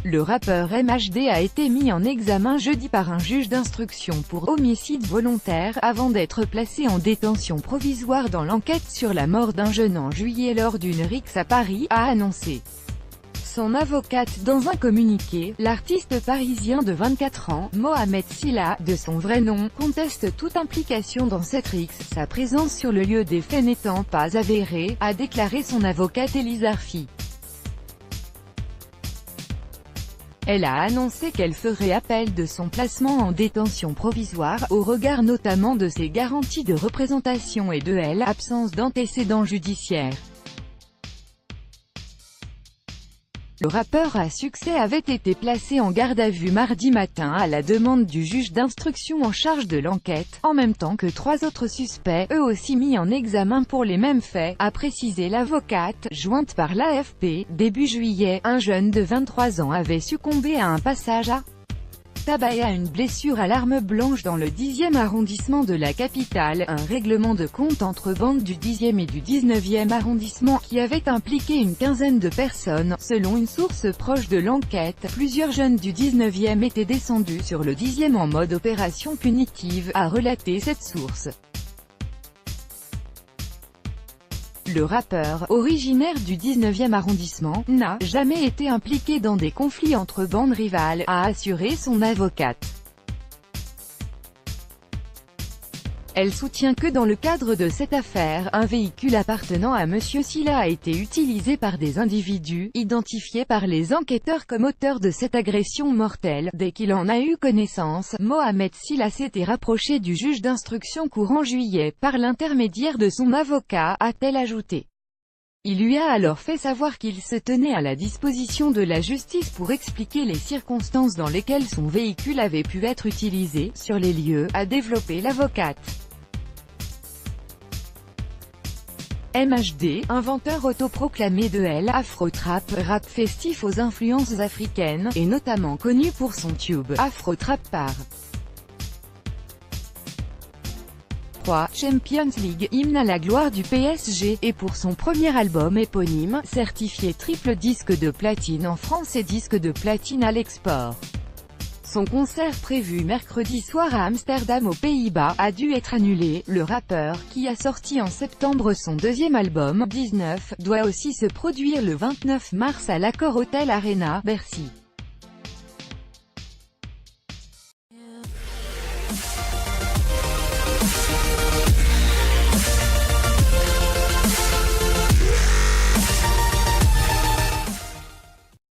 Le rappeur MHD a été mis en examen jeudi par un juge d'instruction pour homicide volontaire, avant d'être placé en détention provisoire dans l'enquête sur la mort d'un jeune en juillet lors d'une rixe à Paris, a annoncé son avocate dans un communiqué. L'artiste parisien de 24 ans, Mohamed Sylla, de son vrai nom, conteste toute implication dans cette rixe, sa présence sur le lieu des faits n'étant pas avérée, a déclaré son avocate Elise Arfi. Elle a annoncé qu'elle ferait appel de son placement en détention provisoire, au regard notamment de ses garanties de représentation et de l'absence d'antécédents judiciaires. Le rappeur à succès avait été placé en garde à vue mardi matin à la demande du juge d'instruction en charge de l'enquête, en même temps que 3 autres suspects, eux aussi mis en examen pour les mêmes faits, a précisé l'avocate, jointe par l'AFP. Début juillet, un jeune de 23 ans avait succombé à un passage à tabac et à une blessure à l'arme blanche dans le 10e arrondissement de la capitale, un règlement de compte entre bandes du 10e et du 19e arrondissement, qui avait impliqué une quinzaine de personnes. Selon une source proche de l'enquête, plusieurs jeunes du 19e étaient descendus sur le 10e en mode opération punitive, a relaté cette source. Le rappeur, originaire du 19e arrondissement, n'a jamais été impliqué dans des conflits entre bandes rivales, a assuré son avocate. Elle soutient que dans le cadre de cette affaire, un véhicule appartenant à Monsieur Sylla a été utilisé par des individus, identifiés par les enquêteurs comme auteurs de cette agression mortelle. Dès qu'il en a eu connaissance, Mohamed Sylla s'était rapproché du juge d'instruction courant juillet, par l'intermédiaire de son avocat, a-t-elle ajouté. Il lui a alors fait savoir qu'il se tenait à la disposition de la justice pour expliquer les circonstances dans lesquelles son véhicule avait pu être utilisé, sur les lieux, a développé l'avocate. MHD, inventeur autoproclamé de Afro-Trap, rap festif aux influences africaines, est notamment connu pour son tube « Afro-Trap par Champions League, hymne à la gloire du PSG, et pour son premier album éponyme, certifié triple disque de platine en France et disque de platine à l'export. Son concert prévu mercredi soir à Amsterdam aux Pays-Bas, a dû être annulé. Le rappeur, qui a sorti en septembre son deuxième album, 19, doit aussi se produire le 29 mars à l'Accor Hotel Arena, Bercy.